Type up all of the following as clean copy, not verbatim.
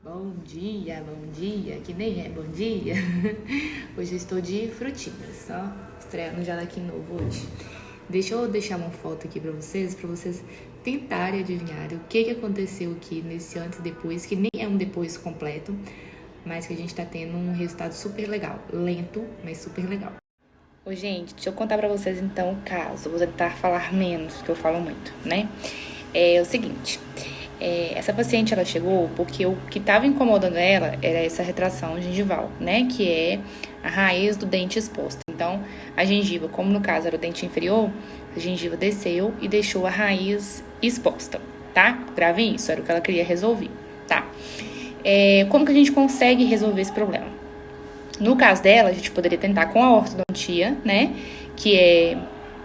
Bom dia, que nem é bom dia. Hoje eu estou de frutinhas, ó, estreando já daqui novo hoje. Deixa eu deixar uma foto aqui pra vocês tentarem adivinhar o que aconteceu aqui nesse antes e depois, que nem é um depois completo, mas que a gente tá tendo um resultado super legal. Lento, mas super legal. Ô, gente, deixa eu contar pra vocês então o caso. Eu vou tentar falar menos, porque eu falo muito, né? É o seguinte... essa paciente, ela chegou porque o que estava incomodando ela era essa retração gengival, né? Que é a raiz do dente exposta. Então, a gengiva, como no caso era o dente inferior, a gengiva desceu e deixou a raiz exposta, tá? Gravem isso, era o que ela queria resolver, tá? Como que a gente consegue resolver esse problema? No caso dela, a gente poderia tentar com a ortodontia, né? Que é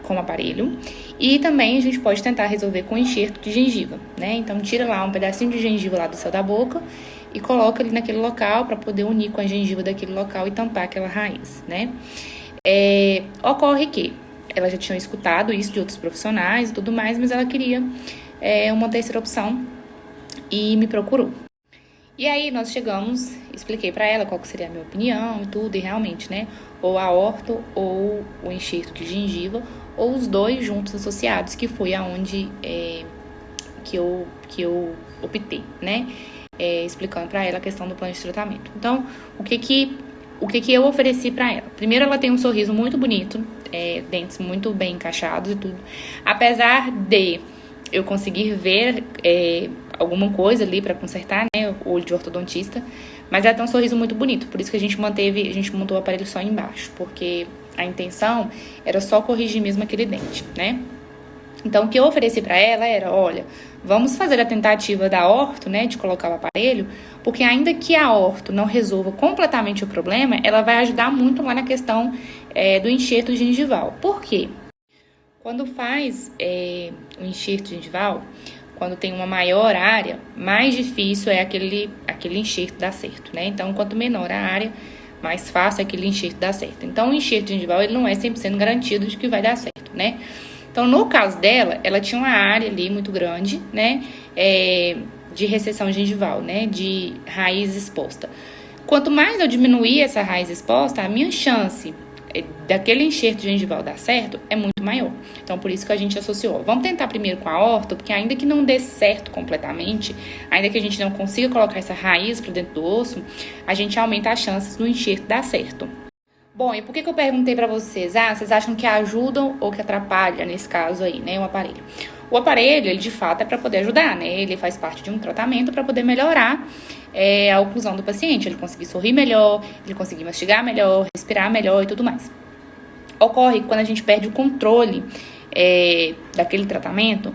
com aparelho. E também a gente pode tentar resolver com enxerto de gengiva, né? Então, tira lá um pedacinho de gengiva lá do céu da boca e coloca ali naquele local para poder unir com a gengiva daquele local e tampar aquela raiz, né? Ocorre que ela já tinha escutado isso de outros profissionais e tudo mais, mas ela queria uma terceira opção e me procurou. E aí nós chegamos, expliquei pra ela qual que seria a minha opinião e tudo, e realmente, né, ou a orto ou o enxerto de gengiva, ou os dois juntos associados, que foi aonde que eu optei, né, explicando pra ela a questão do plano de tratamento. Então, o que eu ofereci pra ela? Primeiro, ela tem um sorriso muito bonito, dentes muito bem encaixados e tudo, apesar de eu conseguir ver alguma coisa ali pra consertar, né, o olho de ortodontista, mas ela tem um sorriso muito bonito, por isso que a gente montou o aparelho só embaixo, porque a intenção era só corrigir mesmo aquele dente, né. Então, o que eu ofereci pra ela era, olha, vamos fazer a tentativa da orto, né, de colocar o aparelho, porque ainda que a orto não resolva completamente o problema, ela vai ajudar muito lá na questão do enxerto gengival. Por quê? Quando faz o enxerto gengival, quando tem uma maior área, mais difícil é aquele enxerto dar certo, né? Então, quanto menor a área, mais fácil aquele enxerto dar certo. Então, o enxerto gengival, ele não é 100% garantido de que vai dar certo, né? Então, no caso dela, ela tinha uma área ali muito grande, né? De recessão gengival, né? De raiz exposta. Quanto mais eu diminuir essa raiz exposta, a minha chance daquele enxerto gengival dar certo é muito maior. Então, por isso que a gente associou. Vamos tentar primeiro com a orto, porque ainda que não dê certo completamente, ainda que a gente não consiga colocar essa raiz para dentro do osso, a gente aumenta as chances do enxerto dar certo. Bom, e por que eu perguntei para vocês? Vocês acham que ajudam ou que atrapalham nesse caso aí, né, o aparelho? O aparelho, ele de fato é para poder ajudar, né? Ele faz parte de um tratamento para poder melhorar a oclusão do paciente, ele conseguir sorrir melhor, ele conseguir mastigar melhor, respirar melhor e tudo mais. Ocorre que quando a gente perde o controle daquele tratamento,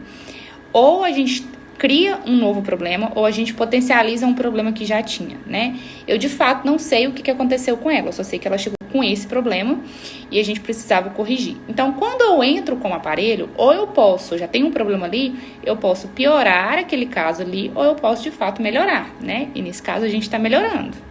ou a gente cria um novo problema, ou a gente potencializa um problema que já tinha, né? Eu, de fato, não sei o que aconteceu com ela, eu só sei que ela chegou com esse problema e a gente precisava corrigir. Então, quando eu entro com o aparelho, ou eu posso, já tenho um problema ali, eu posso piorar aquele caso ali, ou eu posso, de fato, melhorar, né? E nesse caso, a gente tá melhorando.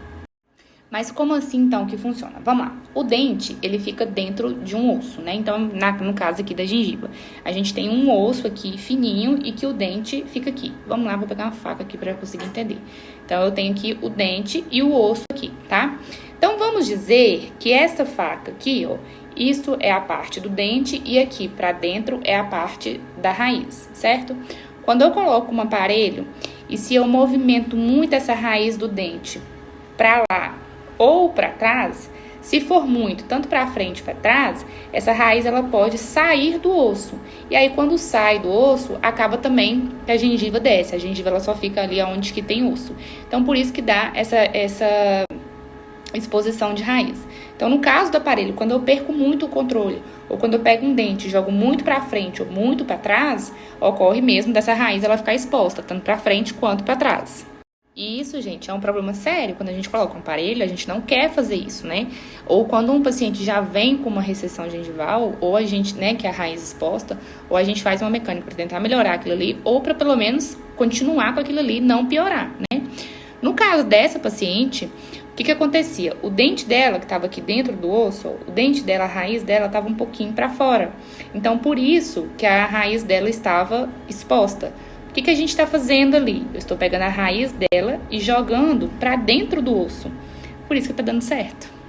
Mas como assim, então, que funciona? Vamos lá. O dente, ele fica dentro de um osso, né? Então, no caso aqui da gengiva, a gente tem um osso aqui fininho e que o dente fica aqui. Vamos lá, vou pegar uma faca aqui para conseguir entender. Então, eu tenho aqui o dente e o osso aqui, tá? Então, vamos dizer que essa faca aqui, ó, isso é a parte do dente e aqui para dentro é a parte da raiz, certo? Quando eu coloco um aparelho e se eu movimento muito essa raiz do dente para lá ou para trás, se for muito, tanto para frente para trás, essa raiz ela pode sair do osso. E aí quando sai do osso, acaba também que a gengiva desce. A gengiva ela só fica ali onde que tem osso. Então por isso que dá essa exposição de raiz. Então no caso do aparelho, quando eu perco muito o controle, ou quando eu pego um dente e jogo muito para frente ou muito para trás, ocorre mesmo dessa raiz ela ficar exposta, tanto para frente quanto para trás. E isso, gente, é um problema sério. Quando a gente coloca um aparelho, a gente não quer fazer isso, né? Ou quando um paciente já vem com uma recessão gengival, ou a gente, né, que é a raiz exposta, ou a gente faz uma mecânica para tentar melhorar aquilo ali, ou para pelo menos continuar com aquilo ali e não piorar, né? No caso dessa paciente, o que acontecia? O dente dela, que estava aqui dentro do osso, o dente dela, a raiz dela estava um pouquinho para fora. Então, por isso que a raiz dela estava exposta. O que a gente está fazendo ali? Eu estou pegando a raiz dela e jogando para dentro do osso. Por isso que está dando certo.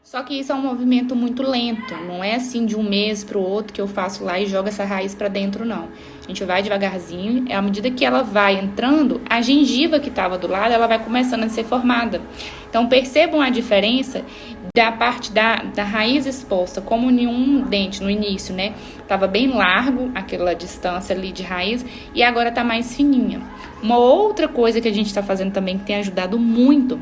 Só que isso é um movimento muito lento, não é assim de um mês para o outro que eu faço lá e jogo essa raiz para dentro, não. A gente vai devagarzinho, à medida que ela vai entrando, a gengiva que estava do lado, ela vai começando a ser formada. Então, percebam a diferença da parte da raiz exposta, como nenhum dente no início, né? Tava bem largo, aquela distância ali de raiz, e agora tá mais fininha. Uma outra coisa que a gente tá fazendo também, que tem ajudado muito,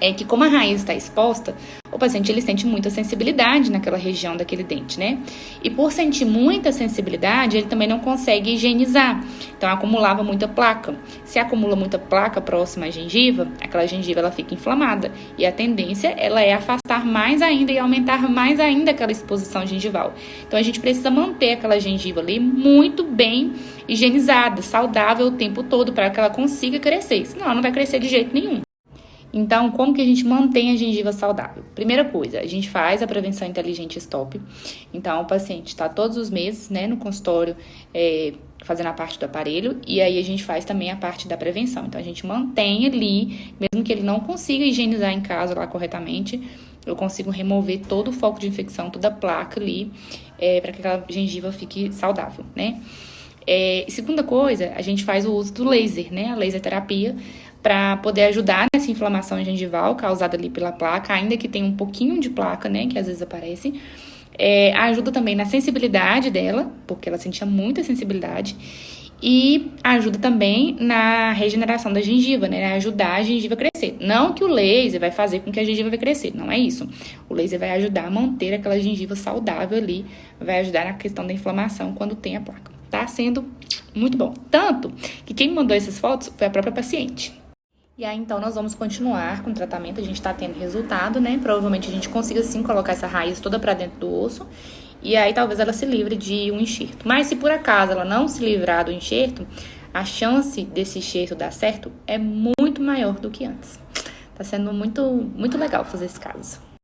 é que como a raiz está exposta, o paciente ele sente muita sensibilidade naquela região daquele dente, né? E por sentir muita sensibilidade, ele também não consegue higienizar. Então, acumulava muita placa. Se acumula muita placa próxima à gengiva, aquela gengiva ela fica inflamada. E a tendência ela é afastar mais ainda e aumentar mais ainda aquela exposição gengival. Então, a gente precisa manter aquela gengiva ali muito bem higienizada, saudável o tempo todo, para que ela consiga crescer. Senão, ela não vai crescer de jeito nenhum. Então, como que a gente mantém a gengiva saudável? Primeira coisa, a gente faz a prevenção inteligente stop. Então, o paciente está todos os meses, né, no consultório, fazendo a parte do aparelho, e aí a gente faz também a parte da prevenção. Então, a gente mantém ali, mesmo que ele não consiga higienizar em casa lá corretamente, eu consigo remover todo o foco de infecção, toda a placa ali, para que aquela gengiva fique saudável, né? Segunda coisa, a gente faz o uso do laser, né, a laser terapia, para poder ajudar nessa inflamação gengival causada ali pela placa, ainda que tenha um pouquinho de placa, né, que às vezes aparece. Ajuda também na sensibilidade dela, porque ela sentia muita sensibilidade, e ajuda também na regeneração da gengiva, né, ajudar a gengiva a crescer. Não que o laser vai fazer com que a gengiva vai crescer, não é isso. O laser vai ajudar a manter aquela gengiva saudável ali, vai ajudar na questão da inflamação quando tem a placa. Tá sendo muito bom. Tanto que quem me mandou essas fotos foi a própria paciente. E aí, então, nós vamos continuar com o tratamento. A gente tá tendo resultado, né? Provavelmente a gente consiga, sim, colocar essa raiz toda pra dentro do osso. E aí, talvez ela se livre de um enxerto. Mas, se por acaso ela não se livrar do enxerto, a chance desse enxerto dar certo é muito maior do que antes. Tá sendo muito, muito legal fazer esse caso.